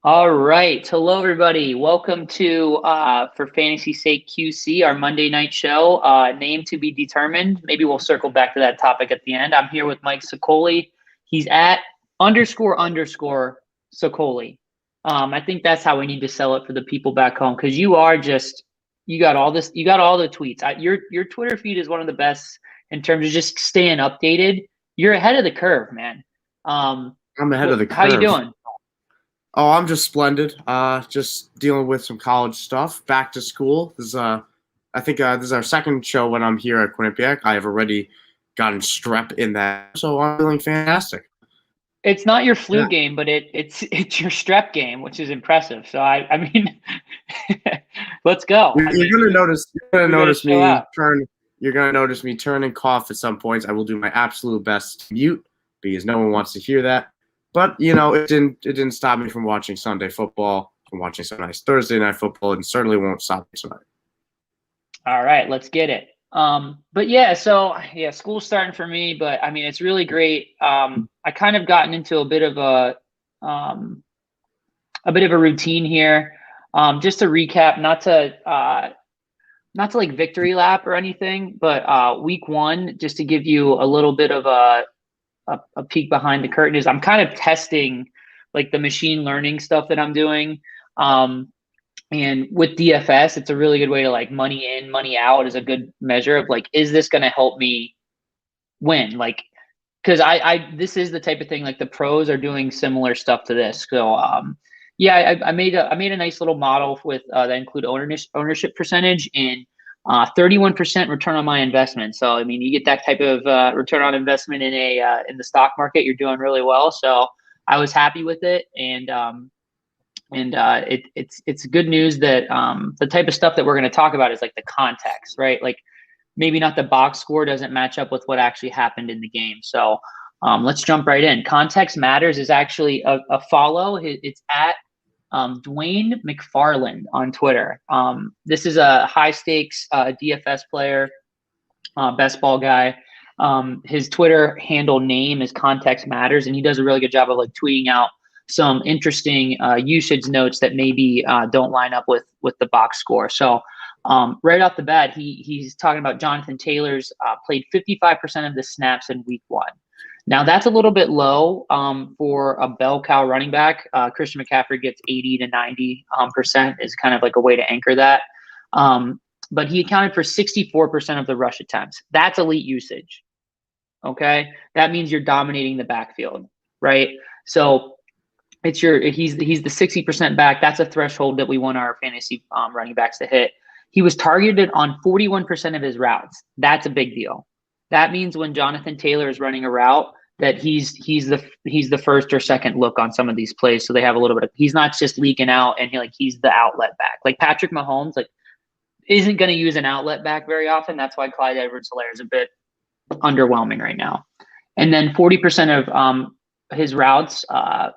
All right. Hello, everybody. Welcome to For Fantasy Sake QC, our Monday night show. Name to be determined. Maybe we'll circle back to that topic at the end. I'm here with Mike Sicoli. He's at __ Sicoli. I think that's how we need to sell it for the people back home because you got all this, you got all the tweets. Your Twitter feed is one of the best in terms of just staying updated. You're ahead of the curve, man. I'm ahead of the How you curve. doing? Oh, I'm just splendid. Just dealing with some college stuff. Back to school. I think this is our second show when I'm here at Quinnipiac. I have already gotten strep in that, so I'm feeling fantastic. It's not your flu Yeah. game, but it's your strep game, which is impressive. So I mean, let's go. You're gonna notice. You're gonna we gotta notice show me out. turn. You're gonna notice me turn and cough at some points. I will do my absolute best to mute because no one wants to hear that. But it didn't stop me from watching Sunday football, from watching some nice Thursday night football, and certainly won't stop me tonight. All right, let's get it. But yeah, so yeah, school's starting for me, but I mean, it's really great. I kind of gotten into a bit of a routine here. Just to recap, not to like victory lap or anything, but week one, just to give you a little bit of a peek behind the curtain, is I'm kind of testing like the machine learning stuff that I'm doing. And with DFS, it's a really good way to like money in, money out is a good measure of like, is this going to help me win? Like, because this is the type of thing like the pros are doing similar stuff to this. So yeah, I made a nice little model with that include ownership percentage and 31% return on my investment. So I mean, you get that type of return on investment in in the stock market, you're doing really well. So I was happy with it, and it's good news that the type of stuff that we're going to talk about is like the context, right? Like maybe not the box score doesn't match up with what actually happened in the game. So let's jump right in. Context Matters is actually a follow. It's at Dwayne McFarland on Twitter. This is a high stakes DFS player, best ball guy. His Twitter handle name is Context Matters, and he does a really good job of like tweeting out some interesting usage notes that maybe don't line up with the box score. So right off the bat, he's talking about Jonathan Taylor's played 55% of the snaps in week one. Now that's a little bit low for a bell cow running back. Christian McCaffrey gets 80 to 90% is kind of like a way to anchor that. But he accounted for 64% of the rush attempts. That's elite usage. Okay, that means you're dominating the backfield, right? So he's the 60% back. That's a threshold that we want our fantasy running backs to hit. He was targeted on 41% of his routes. That's a big deal. That means when Jonathan Taylor is running a route, that he's the first or second look on some of these plays. So they have a little bit of, he's not just leaking out and he's the outlet back. Like Patrick Mahomes, like isn't going to use an outlet back very often. That's why Clyde Edwards-Helaire is a bit underwhelming right now. And then 40% of his routes, 40%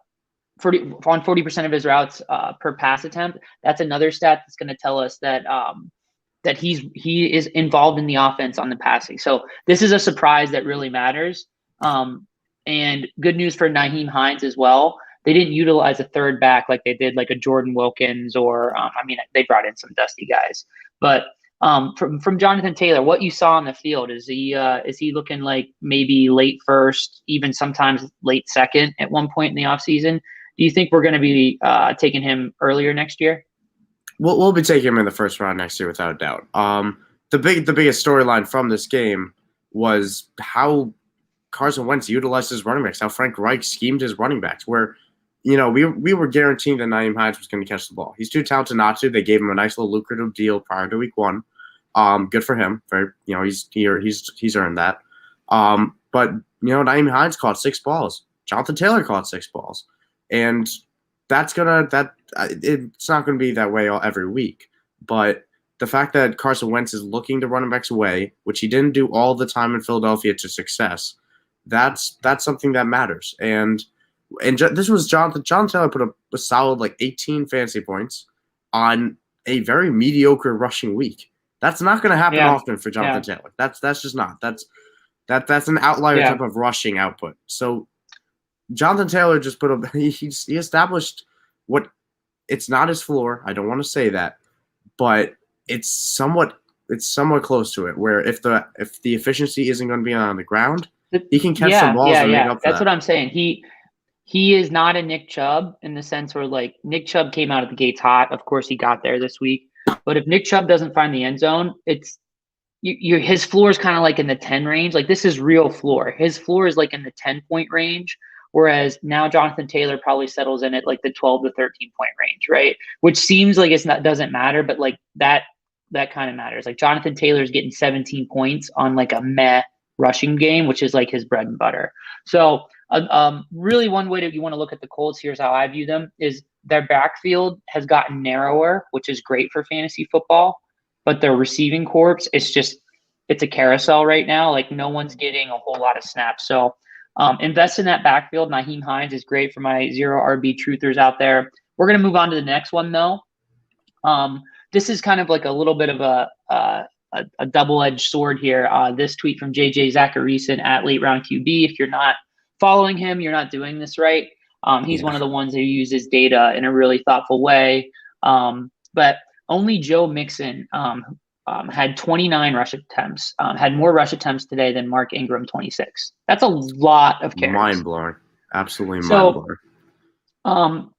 of his routes per pass attempt. That's another stat that's going to tell us that that he is involved in the offense on the passing. So this is a surprise that really matters. And good news for Nyheim Hines as well. They didn't utilize a third back like they did like a Jordan Wilkins or they brought in some dusty guys. But from Jonathan Taylor, what you saw on the field, is he looking like maybe late first, even sometimes late second at one point in the offseason? Do you think we're going to be taking him earlier next year? We'll be taking him in the first round next year without a doubt. The biggest storyline from this game was how Carson Wentz utilized his running backs, how Frank Reich schemed his running backs, where we were guaranteeing that Nyheim Hines was going to catch the ball. He's too talented not to. They gave him a nice little lucrative deal prior to week one. Good for him. He's earned that. But Nyheim Hines caught 6 balls. Jonathan Taylor caught 6 balls, and it's not going to be that way every week. But the fact that Carson Wentz is looking the running backs away, which he didn't do all the time in Philadelphia to success, that's something that matters. And this was Jonathan Taylor put a solid like 18 fantasy points on a very mediocre rushing week. That's not going to happen often for Jonathan Taylor. That's just not. That's an outlier type of rushing output. So Jonathan Taylor just he established what it's not his floor. I don't want to say that, but it's somewhat close to it. Where if the efficiency isn't going to be on the ground, he can catch some balls and make up for That's that. what I'm saying. He is not a Nick Chubb in the sense where like Nick Chubb came out of the gates hot. Of course, he got there this week. But if Nick Chubb doesn't find the end zone, it's his floor is kind of like in the 10 range. Like this is real floor. His floor is like in the 10-point range. Whereas now Jonathan Taylor probably settles in at like the 12 to 13-point range, right? Which seems like doesn't matter, but like that kind of matters. Like Jonathan Taylor's getting 17 points on like a meh rushing game, which is like his bread and butter. So really one way that you want to look at the Colts, here's how I view them, is their backfield has gotten narrower, which is great for fantasy football, but their receiving corps, it's a carousel right now. Like no one's getting a whole lot of snaps. So invest in that backfield. Nyheim Hines is great for my zero RB truthers out there. We're going to move on to the next one though. This is kind of like a little bit of a double-edged sword here. This tweet from JJ Zacharyson at Late Round QB. If you're not following him, you're not doing this right. He's one of the ones who uses data in a really thoughtful way. But only Joe Mixon had 29 rush attempts, had more rush attempts today than Mark Ingram, 26. That's a lot of carries. Mind-blowing. Absolutely mind-blowing.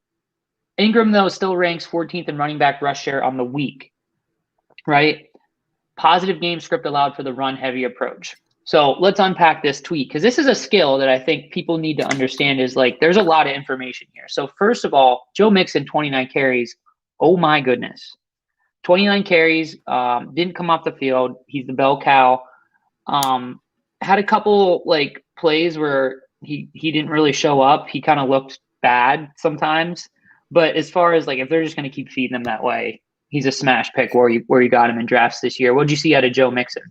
Ingram, though, still ranks 14th in running back rush share on the week, right? Positive game script allowed for the run-heavy approach. So let's unpack this tweet, because this is a skill that I think people need to understand is like there's a lot of information here. So first of all, Joe Mixon, 29 carries. Oh, my goodness. 29 carries, didn't come off the field. He's the bell cow. Had a couple like plays where he didn't really show up. He kind of looked bad sometimes. But as far as like if they're just going to keep feeding him that way, he's a smash pick where you got him in drafts this year. What did you see out of Joe Mixon?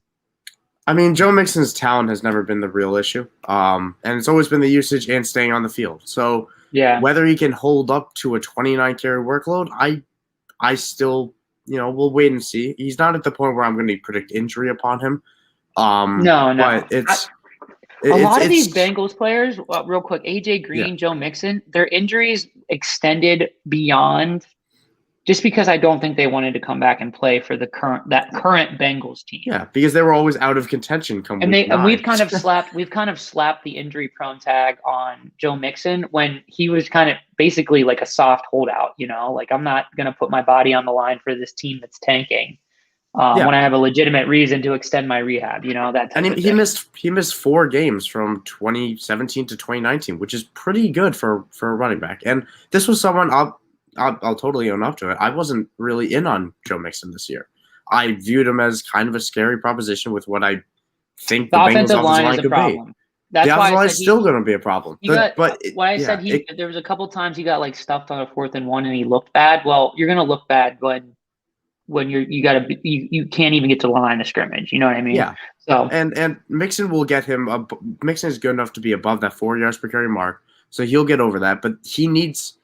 I mean, Joe Mixon's talent has never been the real issue, and it's always been the usage and staying on the field. So whether he can hold up to a 29 carry workload, I still, we'll wait and see. He's not at the point where I'm going to predict injury upon him. No. But A lot of these Bengals players, real quick, AJ Green, Joe Mixon, their injuries extended beyond just because I don't think they wanted to come back and play for current Bengals team. Yeah, because they were always out of contention. And we've kind of slapped the injury prone tag on Joe Mixon when he was kind of basically like a soft holdout. Like I'm not going to put my body on the line for this team that's tanking. When I have a legitimate reason to extend my rehab, that type of thing. He missed 4 games from 2017 to 2019, which is pretty good for a running back. And this was someone I'll totally own up to it. I wasn't really in on Joe Mixon this year. I viewed him as kind of a scary proposition with what I think the Bengals offensive line could be. That's the why offensive line is still going to be a problem. There was a couple times he got like stuffed on a 4th and 1 and he looked bad. Well, you're going to look bad when you can't even get to the line of scrimmage. You know what I mean? Yeah. So and Mixon will get him. Mixon is good enough to be above that 4 yards per carry mark, so he'll get over that. But he's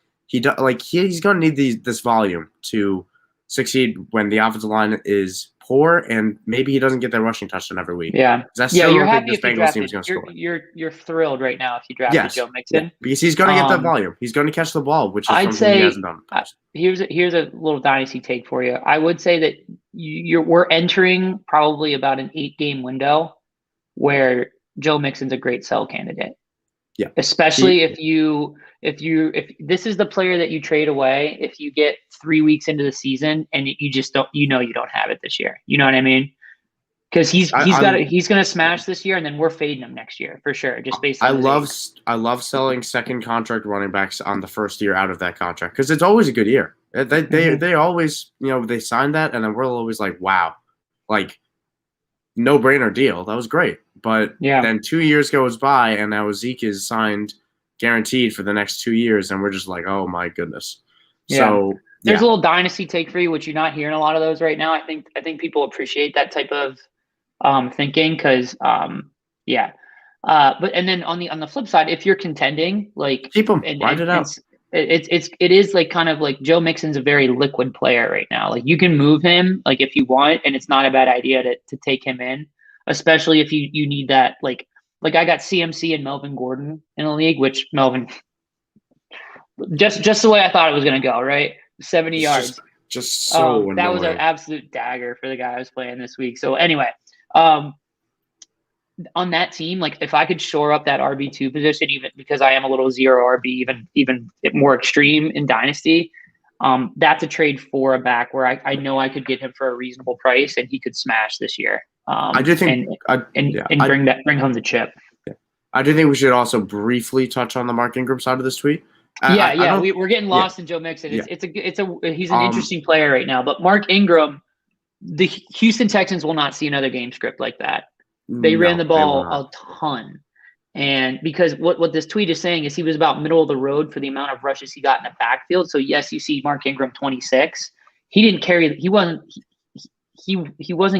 going to need this volume to succeed when the offensive line is poor, and maybe he doesn't get that rushing touchdown every week. Yeah, you're happy if you drafted. You're thrilled right now if you drafted Joe Mixon because he's going to get that volume. He's going to catch the ball, which is something he hasn't done. Here's a little dynasty take for you. I would say that we're entering probably about an 8-game window where Joe Mixon's a great sell candidate. Yeah, especially if this is the player that you trade away if you get 3 weeks into the season and you just don't, you don't have it this year. You know what I mean? Because he's going to smash this year, and then we're fading him next year for sure. Just based on I love selling second contract running backs on the first year out of that contract because it's always a good year. They always they sign that, and then we're always like, wow, like no brainer deal. That was great. But then 2 years goes by, and now Zeke is signed guaranteed for the next 2 years, and we're just like, oh my goodness. Yeah. So there's a little dynasty take for you, which you're not hearing a lot of those right now. I think people appreciate that type of thinking because but and then on the flip side, if you're contending, like keep them, ride it out. It is like kind of like Joe Mixon's a very liquid player right now. Like you can move him like if you want, and it's not a bad idea to take him in, especially if you need that like I got CMC and Melvin Gordon in the league, which Melvin just the way I thought it was going to go, right? 70 It's yards. just so That was an annoying. absolute dagger for the guy I was playing this week. So anyway, on that team, like if I could shore up that RB2 position, even because I am a little zero RB, even more extreme in Dynasty, that's a trade for a back where I know I could get him for a reasonable price and he could smash this year. I do think, and bring home the chip. I do think we should also briefly touch on the Mark Ingram side of this tweet. We're getting lost in Joe Mixon. He's an interesting player right now, but Mark Ingram, the Houston Texans will not see another game script like that. They ran the ball a ton. And because what this tweet is saying is he was about middle of the road for the amount of rushes he got in the backfield. So yes, you see Mark Ingram 26. He didn't carry. He wasn't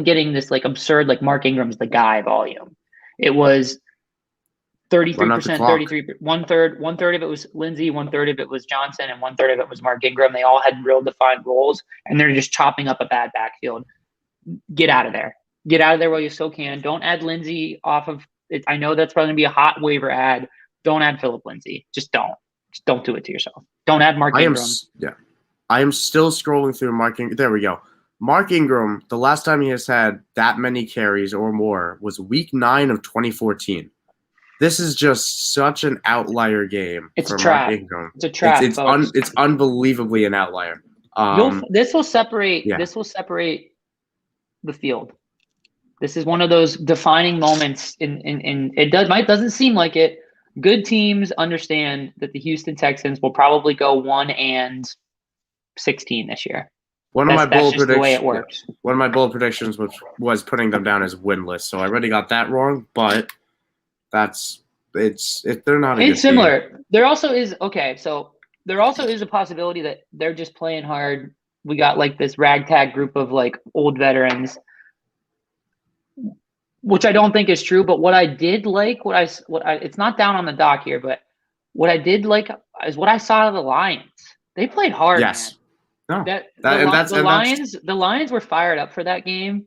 getting this like absurd like Mark Ingram's the guy volume. It was 33%, 33, one third of it was Lindsey, 1/3 of it was Johnson, and 1/3 of it was Mark Ingram. They all had real defined roles, and they're just chopping up a bad backfield. Get out of there. Get out of there while you still can. Don't add Lindsey off of it. I know that's probably going to be a hot waiver ad. Don't add Phillip Lindsay. Just don't. Just don't do it to yourself. Don't add Mark Ingram. I am still scrolling through Mark Ingram. There we go. Mark Ingram, the last time he has had that many carries or more was week 9 of 2014. This is just such an outlier game for Mark Ingram. It's a trap. It's unbelievably an outlier. This will separate. Yeah. This will separate the field. This is one of those defining moments. Doesn't seem like it. Good teams understand that the Houston Texans will probably go 1-16 this year. One of my bold predictions was putting them down as winless. So I already got that wrong, but they're not. It's similar. Team. There also is a possibility that they're just playing hard. We got like this ragtag group of like old veterans, which I don't think is true. But what I did like, it's not down on the dock here, but what I did like is what I saw out of the Lions. They played hard. Yes. Man. The Lions were fired up for that game.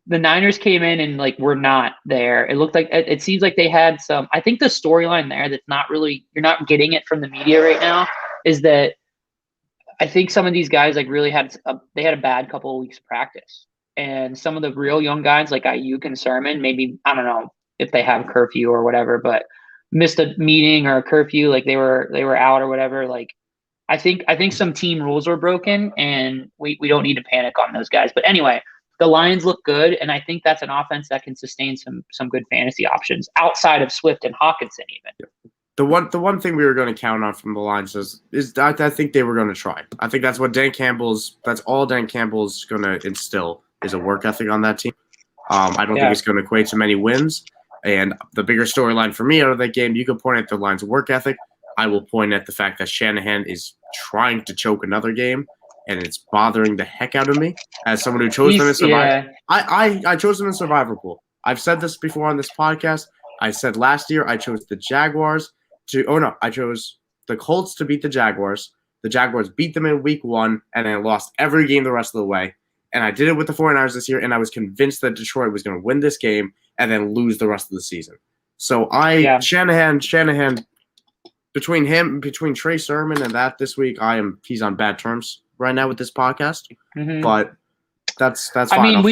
The Niners came in and like were not there. It looked like it seems like they had some. I think the storyline there that's not really you're not getting it from the media right now is that I think some of these guys like really had a bad couple of weeks of practice, and some of the real young guys like Ayuk and Sermon, maybe I don't know if they have curfew or whatever, but missed a meeting or a curfew, like they were out or whatever. Like I think some team rules were broken, and we don't need to panic on those guys. But anyway. The Lions look good, and I think that's an offense that can sustain some good fantasy options outside of Swift and Hawkinson even. The one thing we were going to count on from the Lions is I think they were going to try. I think that's what that's all Dan Campbell's going to instill is a work ethic on that team. I don't think it's going to equate to many wins. And the bigger storyline for me out of that game, you can point at the Lions' work ethic. I will point at the fact that Shanahan is trying to choke another game. And it's bothering the heck out of me as someone who chose them in survival. Yeah. I chose them in survivor pool. I've said this before on this podcast. I said last year I chose the Jaguars I chose the Colts to beat the Jaguars. The Jaguars beat them in week 1 and then lost every game the rest of the way. And I did it with the 49ers this year, and I was convinced that Detroit was going to win this game and then lose the rest of the season. So Shanahan, between Trey Sermon and that this week, he's on bad terms right now with this podcast, but that's fine. I mean,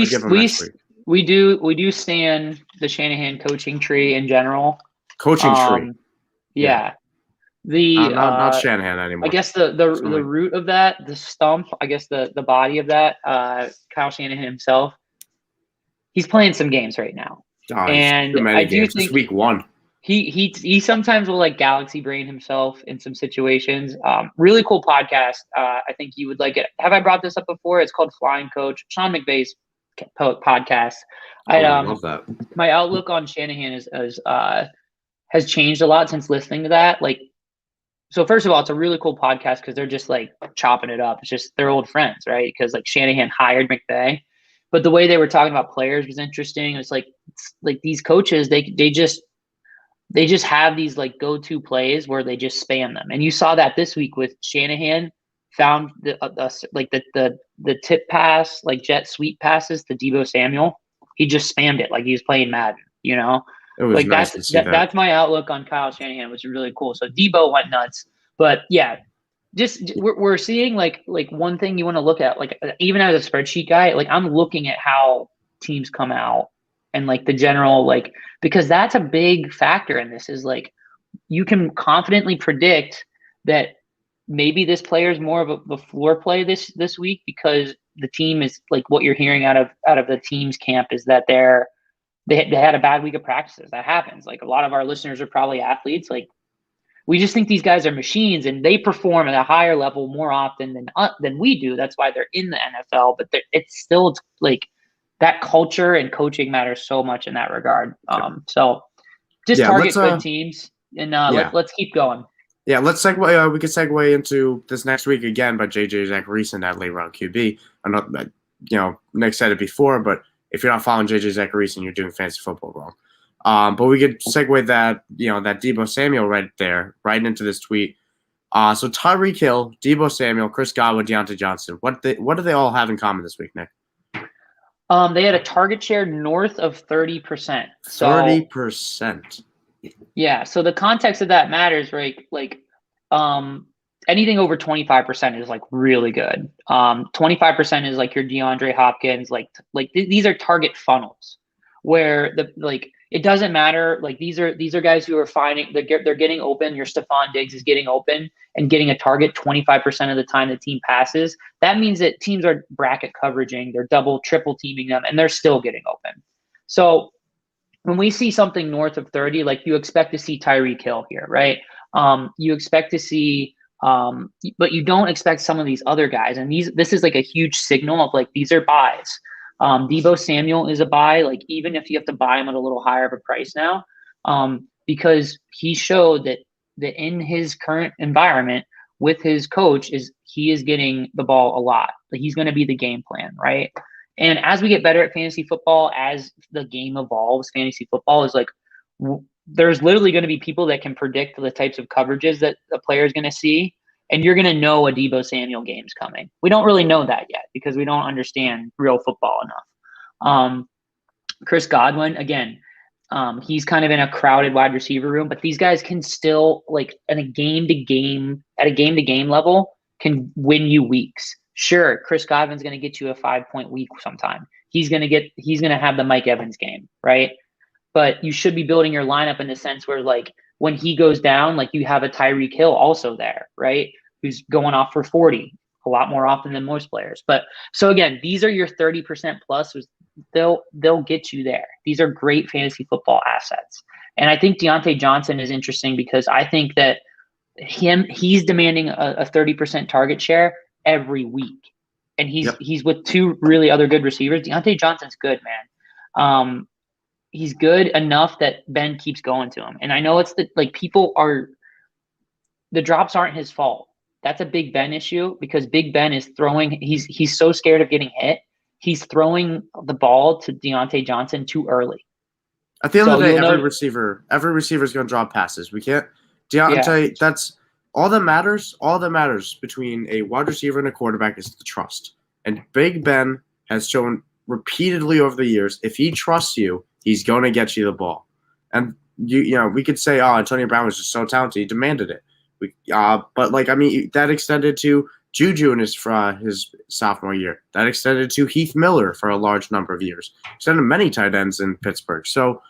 we do stand the Shanahan coaching tree in general. Coaching tree, yeah. Not Shanahan anymore. I guess the root of that, the stump. I guess the body of that. Kyle Shanahan himself. He's playing some games right now, and I do think it's week 1. He sometimes will like galaxy brain himself in some situations. Really cool podcast. I think you would like it. Have I brought this up before? It's called Flying Coach. Sean McVay's podcast. I love that. My outlook on Shanahan has changed a lot since listening to that. Like, so first of all, it's a really cool podcast because they're just like chopping it up. It's just they're old friends, right? Because like Shanahan hired McVay, but the way they were talking about players was interesting. It's like these coaches, they just have these like go-to plays where they just spam them. And you saw that this week with Shanahan found the tip pass, like jet sweep passes to Deebo Samuel. He just spammed it like he was playing Madden, you know? It was like nice that's my outlook on Kyle Shanahan, which is really cool. So Deebo went nuts, but yeah, we're seeing like one thing you want to look at, like even as a spreadsheet guy, like I'm looking at how teams come out and like the general, like, because that's a big factor in this is like you can confidently predict that maybe this player is more of a floor play this week because the team is like what you're hearing out of the team's camp is that they had a bad week of practices. That happens. Like a lot of our listeners are probably athletes. Like we just think these guys are machines and they perform at a higher level more often than we do. That's why they're in the NFL. But it's still like that culture and coaching matters so much in that regard. So just target good teams and let's keep going. Yeah, let's segue. We could segue into this next week again by JJ Zachariason at late round QB. I'm not, Nick said it before, but if you're not following JJ Zachariason, you're doing fantasy football wrong. But we could segue that, that Deebo Samuel right into this tweet. So Tyreek Hill, Deebo Samuel, Chris Godwin, Deontay Johnson. What do they all have in common this week, Nick? They had a target share north of 30%. 30%. Yeah. So the context of that matters, right? Like, anything over 25% is like really good. 25% is like your DeAndre Hopkins, like these are target funnels where it doesn't matter. Like these are guys who are finding they're getting open. Your Stephon Diggs is getting open and getting a target 25% of the time the team passes. That means that teams are bracket coveraging, they're double, triple teaming them, and they're still getting open. So when we see something north of 30, like you expect to see Tyreek Hill here, right? You expect to see, but you don't expect some of these other guys. And this is like a huge signal of like, these are buys. Deebo Samuel is a buy, like even if you have to buy him at a little higher of a price now, because he showed that in his current environment with his coach he is getting the ball a lot. Like he's going to be the game plan, right? And as we get better at fantasy football, as the game evolves, fantasy football is like, there's literally going to be people that can predict the types of coverages that a player is going to see. And you're going to know a Deebo Samuel game's coming. We don't really know that yet because we don't understand real football enough. Chris Godwin, again, he's kind of in a crowded wide receiver room, but these guys can still, like, at a game to game level, can win you weeks. Sure, Chris Godwin's going to get you a 5-point week sometime. He's going to have the Mike Evans game, right? But you should be building your lineup in the sense where, like, when he goes down, like, you have a Tyreek Hill also there, right? Who's going off for 40 a lot more often than most players. But so again, these are your 30% plus. They'll get you there. These are great fantasy football assets. And I think Deontay Johnson is interesting because I think that he's demanding a 30% target share every week. And he's with two really other good receivers. Deontay Johnson's good, man. He's good enough that Ben keeps going to him. And I know it's the drops aren't his fault. That's a Big Ben issue because Big Ben is throwing. He's so scared of getting hit. He's throwing the ball to Deontay Johnson too early. At the end of the day, every receiver is going to drop passes. We can't. Deontay, that's all that matters. All that matters between a wide receiver and a quarterback is the trust. And Big Ben has shown repeatedly over the years, if he trusts you, he's going to get you the ball. And we could say, oh, Antonio Brown was just so talented, he demanded it. But that extended to Juju in his sophomore year. That extended to Heath Miller for a large number of years. Extended many tight ends in Pittsburgh. So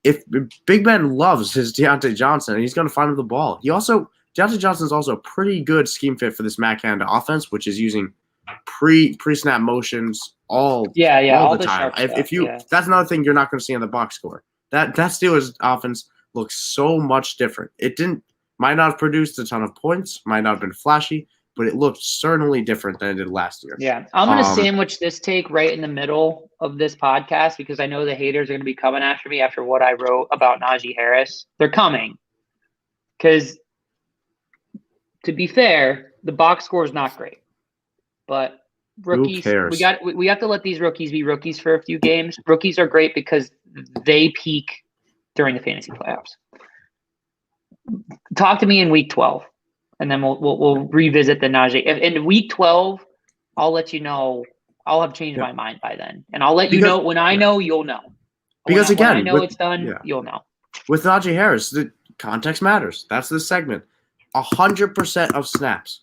if Big Ben loves his Deontay Johnson, he's going to find him the ball. Deontay Johnson's also a pretty good scheme fit for this Matt Canada offense, which is using pre-snap motions all the time. That's another thing you're not going to see on the box score. That Steelers offense looks so much different. Might not have produced a ton of points, might not have been flashy, but it looked certainly different than it did last year. Yeah, I'm going to sandwich this take right in the middle of this podcast because I know the haters are going to be coming after me after what I wrote about Najee Harris. They're coming because, to be fair, the box score is not great. But rookies, we have to let these rookies be rookies for a few games. Rookies are great because they peak during the fantasy playoffs. Talk to me in week 12, and then we'll revisit the Najee. In week 12, I'll let you know. I'll have changed my mind by then, and I'll let you know when I know. You'll know. Because when I know it's done. You'll know. With Najee Harris, the context matters. That's the segment. 100% of snaps.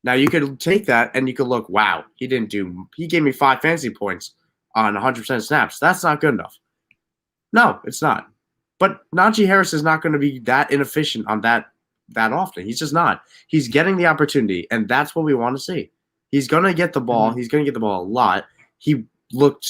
Now you could take that and you could look, wow, he gave me 5 fantasy points on 100% snaps. That's not good enough. No, it's not. But Najee Harris is not going to be that inefficient on that often. He's just not. He's getting the opportunity, and that's what we want to see. He's going to get the ball. Mhm. He's going to get the ball a lot. He looked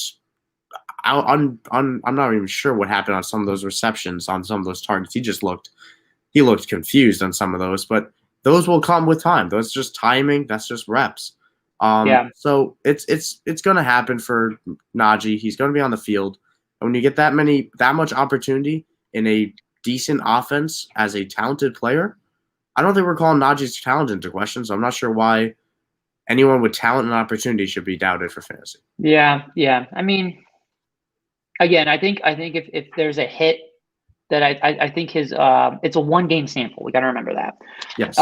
I'm not even sure what happened on some of those receptions, on some of those targets. He looked confused on some of those, but those will come with time. That's just timing. That's just reps. Yeah. So it's going to happen for Najee. He's going to be on the field. And when you get that much opportunity in a decent offense as a talented player, I don't think we're calling Najee's talent into question. So I'm not sure why anyone with talent and opportunity should be doubted for fantasy. Yeah. Yeah. I mean, again, I think if there's a hit that I think his it's a 1-game sample. We got to remember that. Yes.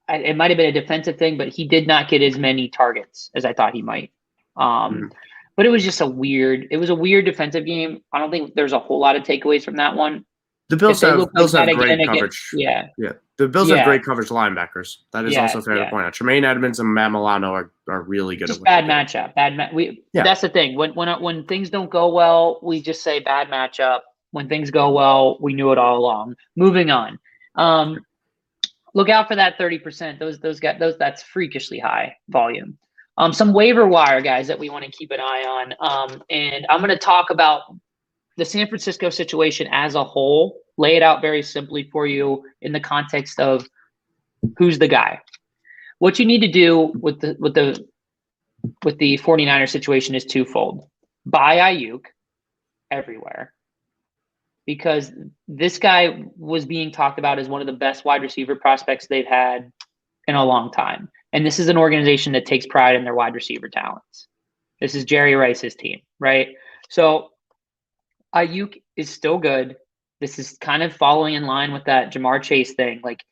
It might have been a defensive thing, but he did not get as many targets as I thought he might. But it was just a weird defensive game. I don't think there's a whole lot of takeaways from that one. The Bills have great coverage. Yeah. The Bills have great coverage linebackers. That is also fair to point out. Tremaine Edmonds and Matt Milano are really good. Just bad matchup. That's the thing. When things don't go well, we just say bad matchup. When things go well, we knew it all along. Moving on. Look out for that 30%. That's freakishly high volume. Some waiver wire guys that we want to keep an eye on. And I'm going to talk about the San Francisco situation as a whole, lay it out very simply for you in the context of who's the guy. What you need to do with the 49ers situation is twofold. Buy Ayuk everywhere, because this guy was being talked about as one of the best wide receiver prospects they've had in a long time. And this is an organization that takes pride in their wide receiver talents. This is Jerry Rice's team, right? So Ayuk is still good. This is kind of following in line with that Jamar Chase thing. Like,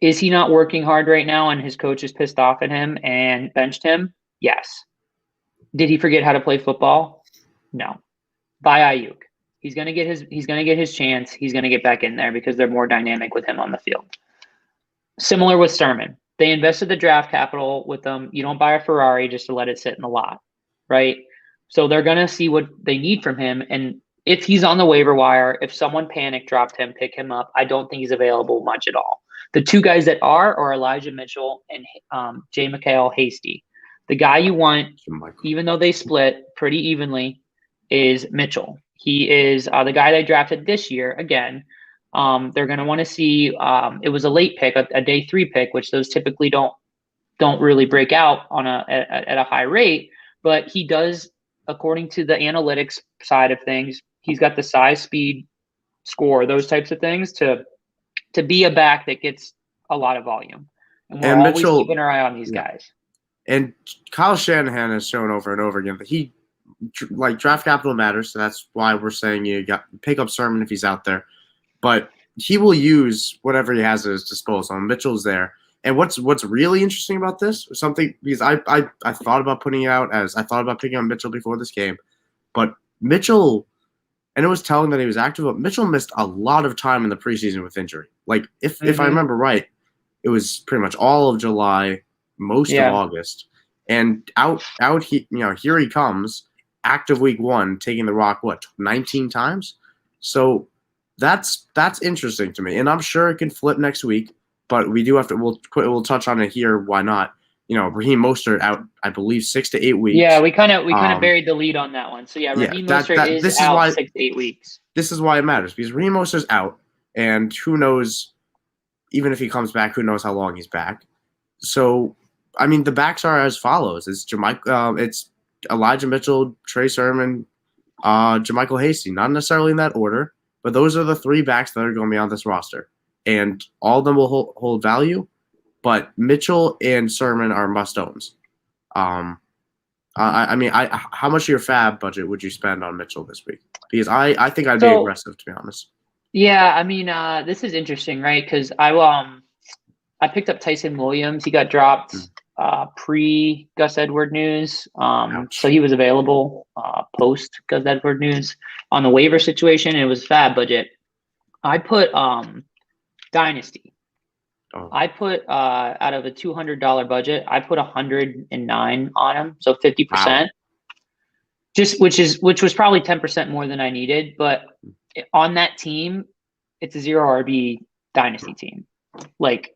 is he not working hard right now and his coach is pissed off at him and benched him? Yes. Did he forget how to play football? No. Buy Ayuk. He's gonna get his chance. He's gonna get back in there because they're more dynamic with him on the field. Similar with Sermon. They invested the draft capital with them. You don't buy a Ferrari just to let it sit in the lot, right? So they're gonna see what they need from him, and if he's on the waiver wire, if someone panic dropped him, pick him up. I don't think he's available much at all. The two guys that are Elijah Mitchell and J. Mikhail Hasty. The guy you want, even though they split pretty evenly, is Mitchell. He is the guy they drafted this year. Again, they're going to want to see. It was a late pick, a day 3 pick, which those typically don't really break out on at a high rate. But he does, according to the analytics side of things, he's got the size, speed, score, those types of things to be a back that gets a lot of volume. And we're always keeping our eye on these guys. And Kyle Shanahan has shown over and over again that he, like, draft capital matters. So that's why we're saying you got pick up Sermon if he's out there. But he will use whatever he has at his disposal. And Mitchell's there. And what's really interesting about this, something, because I thought about putting it out as I thought about picking up Mitchell before this game, but Mitchell, and it was telling that he was active, but Mitchell missed a lot of time in the preseason with injury. Like, if I remember right, it was pretty much all of July, most of August, and out here he comes, active week 1, taking the rock 19 times. So that's interesting to me, and I'm sure it can flip next week. But we do have to. We'll touch on it here. Why not? Raheem Mostert out, I believe, 6 to 8 weeks. Yeah, we kind of buried the lead on that one. So Raheem Mostert is out 6 to 8 weeks. This is why it matters, because Raheem Mostert's out, and who knows? Even if he comes back, who knows how long he's back? So, I mean, the backs are as follows: it's it's Elijah Mitchell, Trey Sermon, JaMychal Hasty. Not necessarily in that order, but those are the 3 backs that are going to be on this roster. And all of them will hold value, but Mitchell and Sermon are must-owns. How much of your fab budget would you spend on Mitchell this week? Because I think I'd be aggressive, to be honest. Yeah, I mean, this is interesting, right? Because I picked up Tyson Williams. He got dropped pre Gus Edward news, so he was available post Gus Edward news on the waiver situation. And it was fab budget. I put Dynasty. I put out of a $200 budget, I put 109 on him, so Wow. 50%. Just which was probably 10% more than I needed, but on that team, it's a zero RB dynasty team. Like,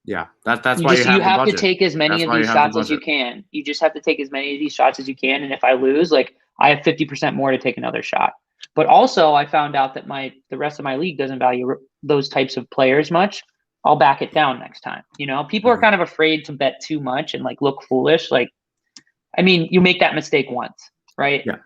Yeah, that's why you you have the have to budget. take as many That's of why you these have the shots as you budget. can. You just have to take as many of these shots as you can. And if I lose, like I have 50% more to take another shot. But also I found out that the rest of my league doesn't value those types of players much. I'll back it down next time. People are Mhm. kind of afraid to bet too much and like look foolish. Like, I mean, you make that mistake once, right? Yeah.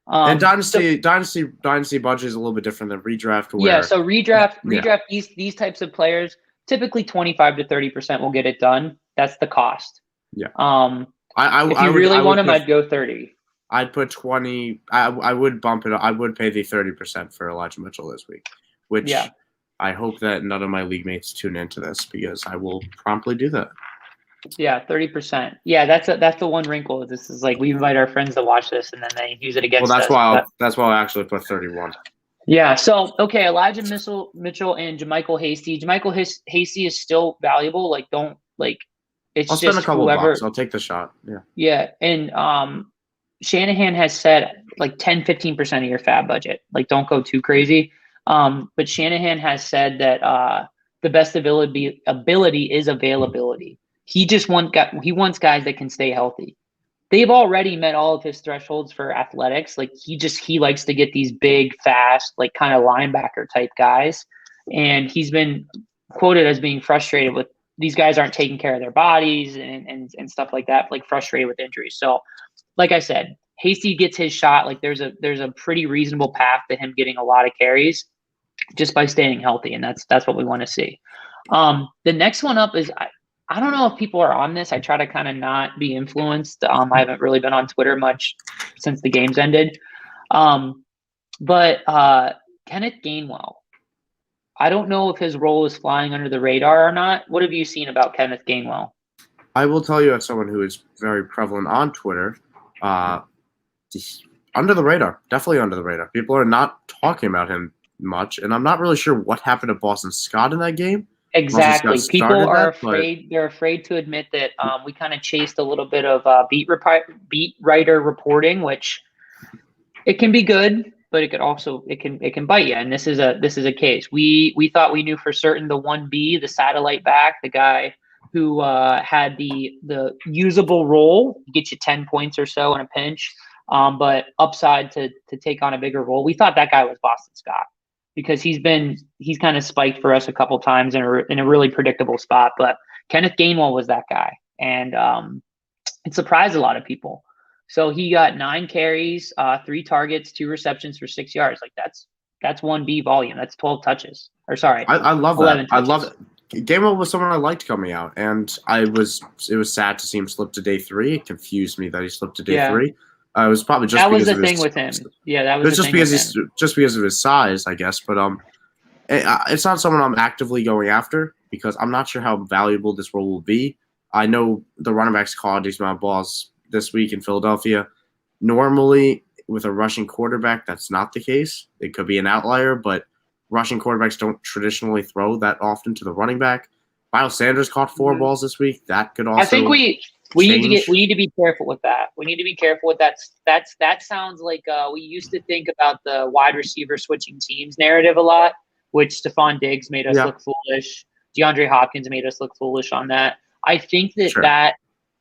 And So dynasty budget is a little bit different than redraft, yeah, where so redraft yeah, redraft these types of players, typically 25 to 30% will get it done. That's the cost. yeah. Um, if I you would really I want would them, put I'd go 30. I'd put 20. I would bump it. I would pay the 30% for Elijah Mitchell this week, Yeah. which I hope that none of my league mates tune into this because I will promptly do that. Yeah, 30%. Yeah, that's the one wrinkle. This is like we invite our friends to watch this and then they use it Well, against that's us. why But I actually put 31. yeah, so okay, Elijah Mitchell and Jermichael Hasty. Hasty is still valuable. Like, don't like I'll it's spend a just couple bucks. whoever. I'll take the shot. Yeah. Yeah, and Shanahan has said like 10-15% of your fab budget. Like, don't go too crazy. But Shanahan has said that the best ability is availability. He wants guys that can stay healthy. They've already met all of his thresholds for athletics. Like, he likes to get these big, fast, like kind of linebacker type guys. And he's been quoted as being frustrated with these guys aren't taking care of their bodies and stuff like that, like frustrated with injuries. So like I said, Hasty gets his shot. Like there's a pretty reasonable path to him getting a lot of carries just by staying healthy, and that's what we want to see. The next one up is I don't know if people are on this. I try to kind of not be influenced. I haven't really been on Twitter much since the games ended. But Kenneth Gainwell, I don't know if his role is flying under the radar or not. What have you seen about Kenneth Gainwell? I will tell you, as someone who is very prevalent on Twitter, under the radar, definitely under the radar. People are not talking about him much, and I'm not really sure what happened to Boston Scott in that game. Exactly. People are But afraid. They're afraid to admit that we kind of chased a little bit of beat writer reporting, which it can be good, but it can bite you. And this is a case. We thought we knew for certain the 1B, the satellite back, the guy who had the usable role, get you 10 points or so in a pinch, but upside to take on a bigger role. We thought that guy was Boston Scott, because he's kind of spiked for us a couple times in a really predictable spot. But Kenneth Gainwell was that guy, and it surprised a lot of people. So he got 9 carries, 3 targets, 2 receptions for 6 yards. Like that's 1B volume. That's 12 touches. Or sorry, I love 11 that. I touches. love it. Gainwell was someone I liked coming out, and it was sad to see him slip to day 3. It confused me that he slipped to day 3. It was probably just that was because the of thing his, with him. Yeah, that was just because of his size, I guess. But it's not someone I'm actively going after because I'm not sure how valuable this role will be. I know the running backs caught a decent amount of balls this week in Philadelphia. Normally, with a rushing quarterback, that's not the case. It could be an outlier, but rushing quarterbacks don't traditionally throw that often to the running back. Miles Sanders caught 4 balls this week. That could also. I think we change. need to be careful with that. We need to be careful with that. That sounds like we used to think about the wide receiver switching teams narrative a lot, which Stephon Diggs made us look foolish. DeAndre Hopkins made us look foolish on that. I think that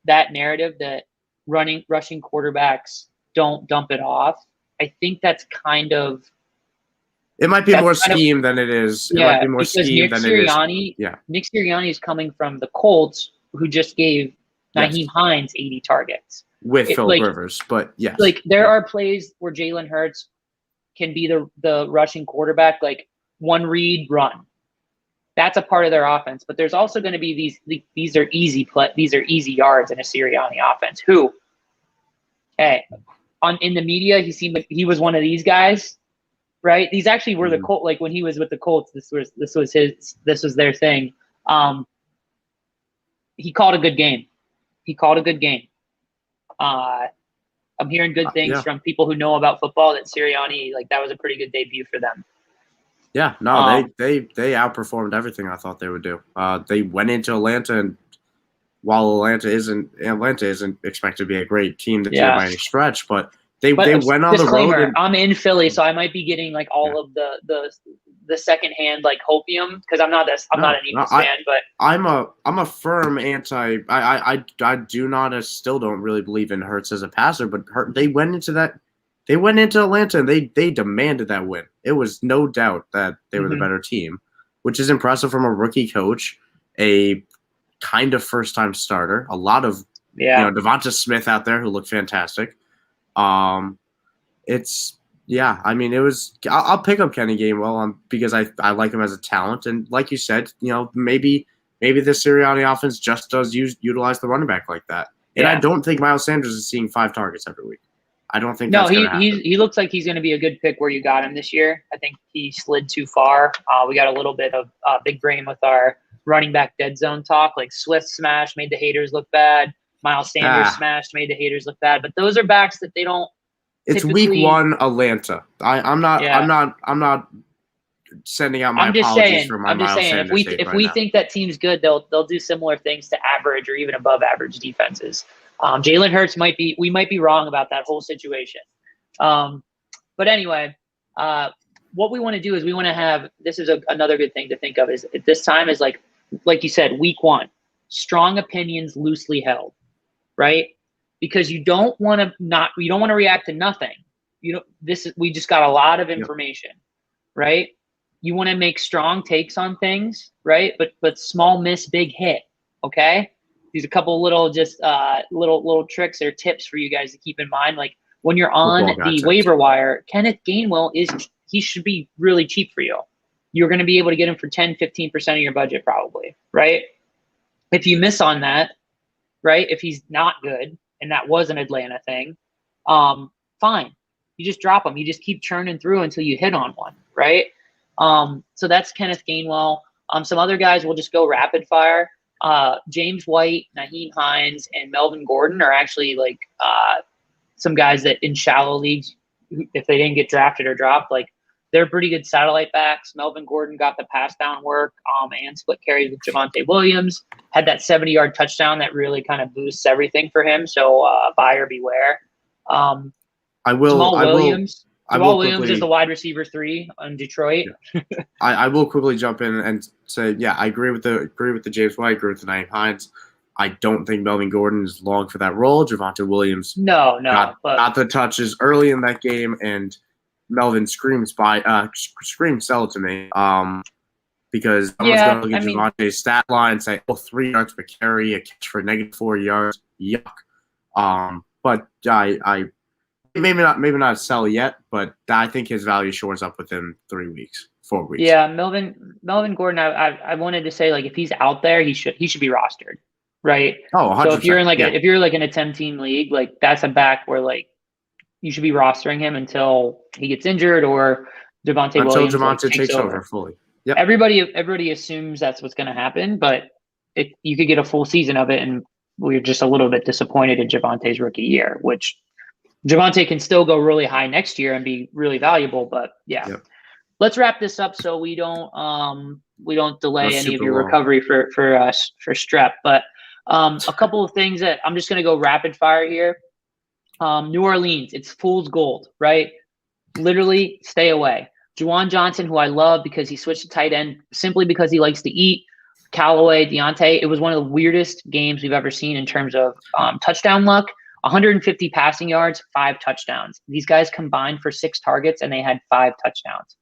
narrative that rushing quarterbacks don't dump it off, I think that's kind of. It might be more scheme than it is. Yeah, it might be more scheme than it is. Yeah. Nick Sirianni is coming from the Colts, who just gave Nyheim Hines 80 targets. With Phillip Rivers, but yes. Like, there are plays where Jalen Hurts can be the rushing quarterback, like one read, run. That's a part of their offense. But there's also going to be these are easy yards in a Sirianni offense. In the media, he seemed like he was one of these guys. Right, these actually were the Colts. Like when he was with the Colts, this was their thing. He called a good game. I'm hearing good things from people who know about football that Sirianni, like, that was a pretty good debut for them. Yeah, no, Um, they outperformed everything I thought they would do. They went into Atlanta, and while Atlanta isn't expected to be a great team this year yeah. by any stretch, but they But went on the road disclaimer, and I'm in Philly, so I might be getting like yeah. all of the secondhand like hopium because I'm not No, an no, Eagles fan, but I'm a firm anti. I do not, I still don't really believe in Hurts as a passer, but they went into Atlanta and they demanded that win. It was no doubt that they were the mhm, better team, which is impressive from a rookie coach, a kind of first time starter, a lot of yeah, Devonta Smith out there who looked fantastic. Um, it's yeah. I mean, it was. I'll pick up Kenny Gainwell because I like him as a talent, and like you said, maybe the Sirianni offense just does utilize the running back like that. And I yeah. don't think Miles Sanders is seeing 5 targets every week. I don't think No, that's going to happen. he looks like he's going to be a good pick where you got him this year. I think he slid too far. We got a little bit of big brain with our running back dead zone talk. Like Swift smash made the haters look bad. Miles Sanders Ah, smashed made the haters look bad. But those are backs that they don't it's week typically. one, Atlanta. Yeah, I'm not sending out my I'm just apologies saying. for my I'm just Miles saying. Sanders take If right we now. think that team's good, they'll do similar things to average or even above average defenses. Jalen Hurts we might be wrong about that whole situation. Um, but anyway, what we want to do is we want to have this is another good thing to think of is at this time is like you said, week one, strong opinions loosely held, right? Because you don't want to react to nothing. We just got a lot of Yep. information, right? You want to make strong takes on things, right? But small miss, big hit. Okay. These a couple little just little tricks or tips for you guys to keep in mind. Like when you're on Football the context. waiver wire, Kenneth Gainwell he should be really cheap for you. You're going to be able to get him for 10-15% of your budget probably, right? If you miss on that, right? If he's not good and that was an Atlanta thing, fine. You just drop him. You just keep churning through until you hit on one, right? So that's Kenneth Gainwell. Some other guys will just go rapid fire. James White, Naheem Hines, and Melvin Gordon are actually like some guys that in shallow leagues, if they didn't get drafted or dropped, like they're pretty good satellite backs. Melvin Gordon got the pass down work and split carries with Javonte Williams. Had that 70-yard touchdown that really kind of boosts everything for him. So buyer beware. Um, I will. Jamal I will. Williams. I will Jamal Williams is the quickly. wide receiver 3 on Detroit. Yeah. I will quickly jump in and say, yeah, I agree with the James White, I agree with the Naeem Hines. I don't think Melvin Gordon is long for that role. Javonte Williams No, but got the touches early in that game, and Melvin screams sell it to me. Because someone's yeah, going to look I at mean, Javonte's stat line and say, oh, 3 yards per carry, a catch for -4 yards. Yuck. But I maybe not sell yet, but I think his value shores up within 3 weeks, 4 weeks. yeah, Melvin Gordon. I wanted to say like if he's out there, he should be rostered, right? Oh, So if you're 100%. in like Yeah. if you're like in a 10-team league, like that's a back where like you should be rostering him until he gets injured or Devontae Until Williams like Javonte takes takes over over. fully. Yep. Everybody assumes that's what's going to happen, but you could get a full season of it, and we're just a little bit disappointed in Javonte's rookie year, which Javonte can still go really high next year and be really valuable. But yeah, Yep. let's wrap this up so we don't delay That's any of super your long. recovery for strep. But a couple of things that I'm just going to go rapid fire here. New Orleans, it's fool's gold, right? Literally stay away. Juwan Johnson, who I love because he switched to tight end simply because he likes to eat. Callaway, Deontay, it was one of the weirdest games we've ever seen in terms of touchdown luck. 150 passing yards, 5 touchdowns. These guys combined for 6 targets and they had 5 touchdowns.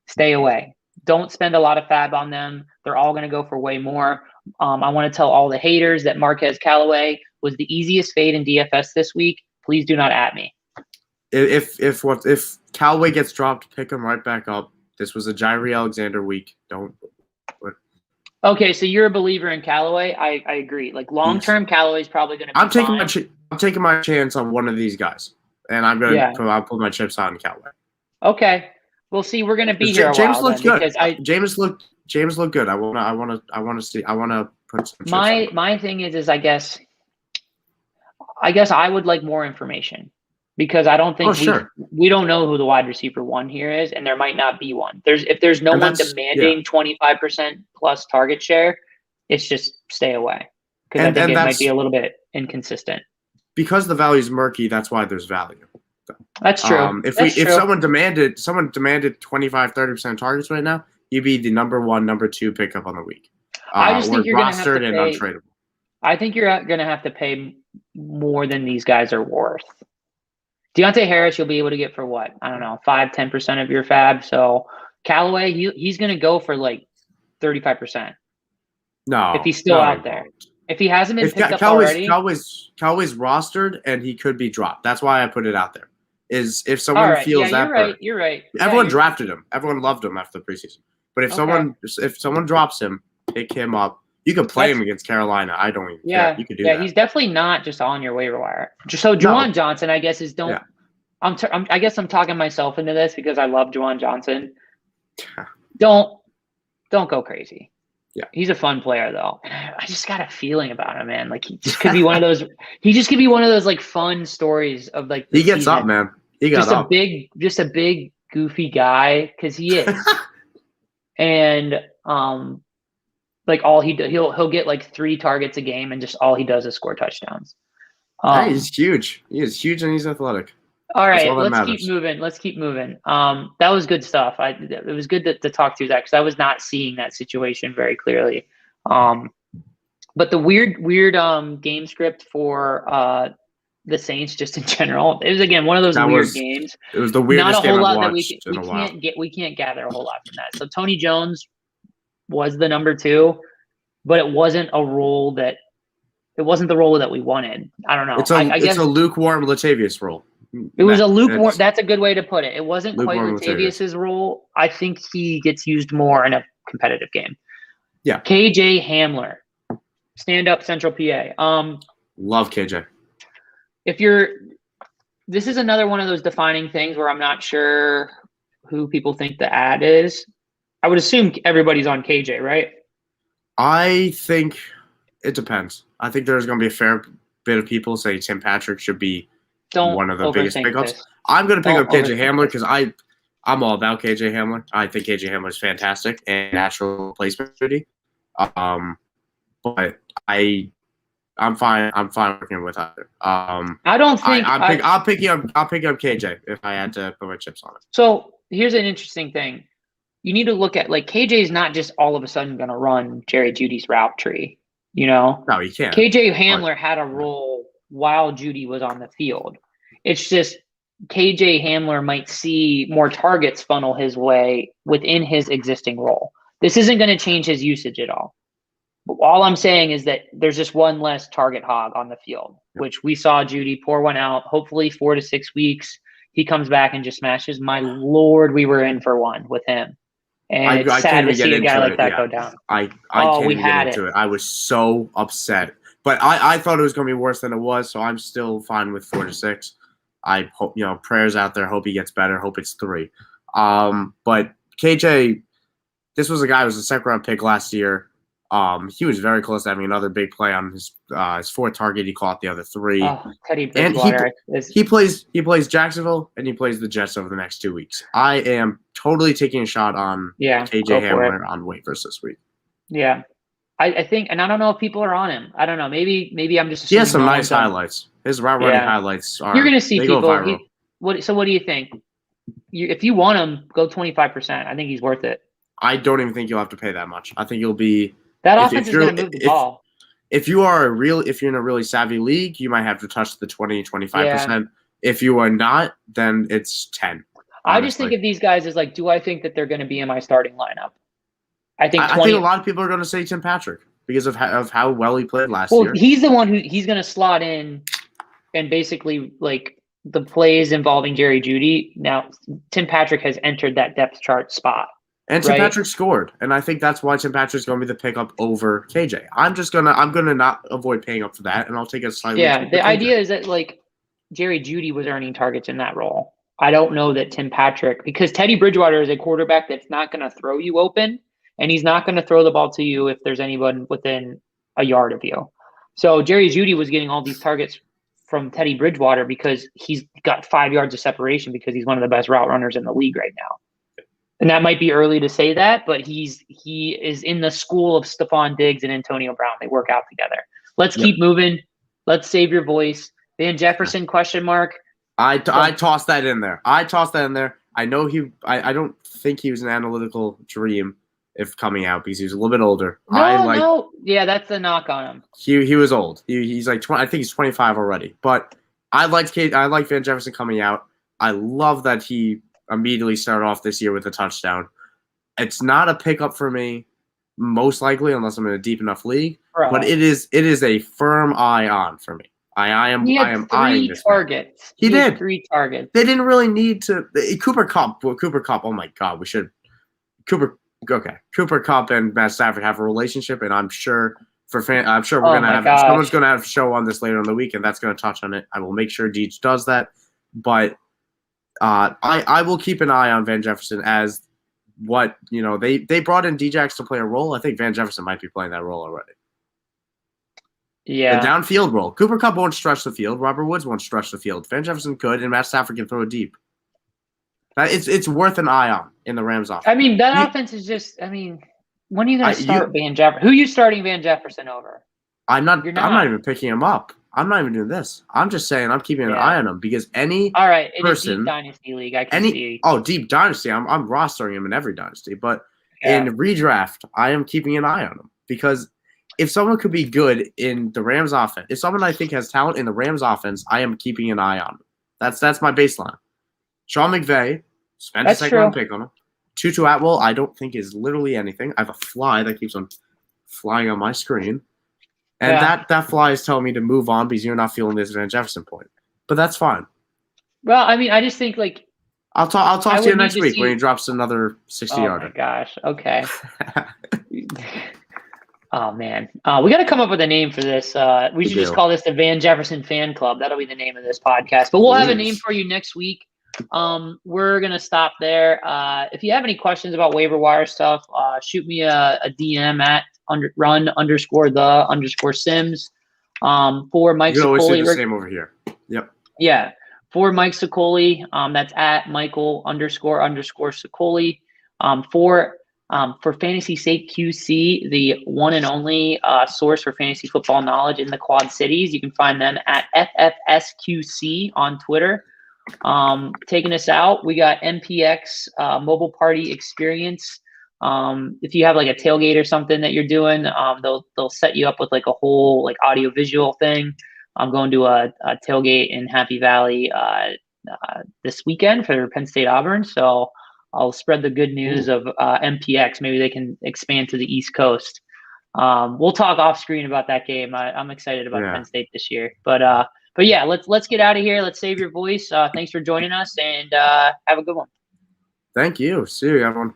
Stay away. Don't spend a lot of fab on them. They're all going to go for way more. I want to tell all the haters that Marquez Callaway was the easiest fade in DFS this week. Please do not at me. If Callaway gets dropped, pick him right back up. This was a Jairi Alexander week. Don't. Okay, so you're a believer in Callaway. I agree. Like long term, Callaway's probably going to be I'm taking fine. I'm taking my chance on one of these guys, and I'll put my chips on Callaway. Okay, we'll see. We're going to be here a James while looked then good. because James looked good. I want to put some chips on. my thing is I guess I would like more information, because I don't Oh, think sure. we don't know who the wide receiver one here is, and there might not be one. If there's no And one that's yeah. demanding 25% plus target share, it's just stay away because I think And it might be that's a little bit inconsistent. because the value is murky. That's why there's value. That's true. If someone demanded 25-30% targets right now, you'd be the number 1, number 2 pickup on the week. I just think or you're going to have to rostered and pay. untradeable. I think you're going to have to pay more than these guys are worth. Deontay Harris, you'll be able to get for what? I don't know, 5-10% of your fab. So Callaway, he's going to go for like 35%. No, if he's still no, out there. If he hasn't been picked up already. Callaway's rostered and he could be dropped. That's why I put it out there. Is if someone feels that you're right. Everyone drafted him. Everyone loved him after the preseason. But if someone drops him, pick him up. You could play him against Carolina. I don't even care. You could do that. Yeah, he's definitely not just on your waiver wire. So Juwan Johnson, I guess, is don't. Yeah. I guess I'm talking myself into this because I love Juwan Johnson. Don't go crazy. Yeah, he's a fun player though. I just got a feeling about him, man. Like he just could be one of those. He just could be one of those like fun stories of like. He gets up, man. He got up. Just a big goofy guy because he is, and like all he'll get like 3 targets a game, and just all he does is score touchdowns. Hey, he's huge. He is huge, and he's athletic. All right, let's keep moving. That was good stuff. It was good to talk through that because I was not seeing that situation very clearly. But the weird game script for the Saints just in general, it was again one of those weird games. It was the weirdest game I've watched in a while. We can't gather a whole lot from that. So Tony Jones was the number 2, but it wasn't a role that the role that we wanted. I don't know. I guess it's a lukewarm Latavius role. It was a lukewarm. That's a good way to put it. It wasn't quite Latavius's role. I think he gets used more in a competitive game. Yeah. KJ Hamler, stand up Central PA. Love KJ. This is another one of those defining things where I'm not sure who people think the ad is. I would assume everybody's on KJ, right? I think it depends. I think there's going to be a fair bit of people say Tim Patrick should be one of the biggest pickups. I'm going to pick up KJ Hamler because I'm all about KJ Hamler. I think KJ Hamler is fantastic and natural replacement. But I'm fine working with either. I don't think I'll pick up KJ if I had to put my chips on it. So here's an interesting thing. You need to look at like KJ is not just all of a sudden going to run Jerry Jeudy's route tree. You know, no, he can't. KJ Hamler had a role while Jeudy was on the field. It's just KJ Hamler might see more targets funnel his way within his existing role. This isn't going to change his usage at all. But all I'm saying is that there's just one less target hog on the field, which we saw Jeudy pour one out. Hopefully 4 to 6 weeks, he comes back and just smashes. My Lord, we were in for one with him. And it's sad to see a guy like that go down. I can't even get into it. I was so upset. But I thought it was going to be worse than it was, so I'm still fine with 4 to 6. I hope, prayers out there. Hope he gets better. Hope it's 3. But KJ, this was a guy who was a second-round pick last year. He was very close to having another big play on his 4th target. He caught the other 3. Oh, Teddy Bridgewater. And he plays Jacksonville and he plays the Jets over the next 2 weeks. I am totally taking a shot on KJ Hamler on waivers this week. Yeah, I think, and I don't know if people are on him. I don't know. Maybe I'm just. He has some nice highlights. His route running highlights are. You're going to see people. Go viral. So what do you think? If you want him, go 25%. I think he's worth it. I don't even think you'll have to pay that much. I think you'll be. That offense is going to move the ball. If you're in a really savvy league, you might have to touch the 20-25%. Yeah. If you are not, then it's 10. Honestly. I just think of these guys as like, do I think that they're going to be in my starting lineup? I think a lot of people are going to say Tim Patrick because of how well he played last year. Well, he's the one he's going to slot in and basically like the plays involving Jerry Jeudy. Now, Tim Patrick has entered that depth chart spot. And Tim Patrick scored, and I think that's why Tim Patrick's going to be the pickup over KJ. I'm gonna not avoid paying up for that, and I'll take a slightly. Yeah, the idea is that like Jerry Jeudy was earning targets in that role. I don't know that Tim Patrick, because Teddy Bridgewater is a quarterback that's not going to throw you open, and he's not going to throw the ball to you if there's anyone within a yard of you. So Jerry Jeudy was getting all these targets from Teddy Bridgewater because he's got 5 yards of separation because he's one of the best route runners in the league right now. And that might be early to say that, but he is in the school of Stephon Diggs and Antonio Brown. They work out together. Let's keep moving. Let's save your voice. Van Jefferson, question mark. I tossed that in there. I know I don't think he was an analytical dream if coming out because he was a little bit older. No. Yeah, that's the knock on him. He was old. He's like 20. I think he's 25 already. But I liked Van Jefferson coming out. I love that he immediately started off this year with a touchdown. It's not a pickup for me, most likely, unless I'm in a deep enough league. Right. But it is a firm eye on for me. I am eyeing this targets. He did 3 targets. They didn't really need to. Cooper Kupp. Oh my God, we should. Cooper Kupp and Matt Stafford have a relationship, and I'm sure we're gonna have someone's gonna have a show on this later in the week, and that's gonna touch on it. I will make sure Deej does that, but I will keep an eye on Van Jefferson as what they brought in Djax to play a role. I think Van Jefferson might be playing that role already. Yeah. The downfield role. Cooper Kupp won't stretch the field. Robert Woods won't stretch the field. Van Jefferson could, and Matt Stafford can throw it deep. It's worth an eye on in the Rams offense. I mean, that offense is just. I mean, when are you going to start Van Jefferson? Who are you starting Van Jefferson over? I'm not even picking him up. I'm not even doing this. I'm just saying I'm keeping an eye on him because any person in a deep dynasty league, I can see. Oh, deep dynasty. I'm rostering him in every dynasty, but in redraft, I am keeping an eye on him because if someone could be good in the Rams offense, if someone I think has talent in the Rams offense, I am keeping an eye on him. That's my baseline. Sean McVay, spent a second-round pick on him. Tutu Atwell, I don't think is literally anything. I have a fly that keeps on flying on my screen. And that fly is telling me to move on because you're not feeling this Van Jefferson point. But that's fine. Well, I mean, I just think I'll talk to you next week when he drops another 60-yarder. Oh my gosh. Okay. Oh man. We got to come up with a name for this. We should just call this the Van Jefferson Fan Club. That'll be the name of this podcast. But we'll have a name for you next week. We're gonna stop there. If you have any questions about waiver wire stuff, shoot me a DM at run_the_Sims. For Mike you can always Sicoli, do the same over here. Yep. Yeah. For Mike Sicoli, that's at Michael__Sicoli. For Fantasy Sake QC, the one and only source for fantasy football knowledge in the Quad Cities. You can find them at FFSQC on Twitter. Taking us out, we got MPX Mobile Party Experience. If you have like a tailgate or something that you're doing, they'll set you up with like a whole like audio visual thing. I'm going to a tailgate in Happy Valley this weekend for Penn State Auburn, so I'll spread the good news of MPX. Maybe they can expand to the East Coast. We'll talk off screen about that game. I'm excited about Penn State this year, but yeah, let's get out of here. Let's save your voice. Thanks for joining us, and have a good one. Thank you. See you, everyone.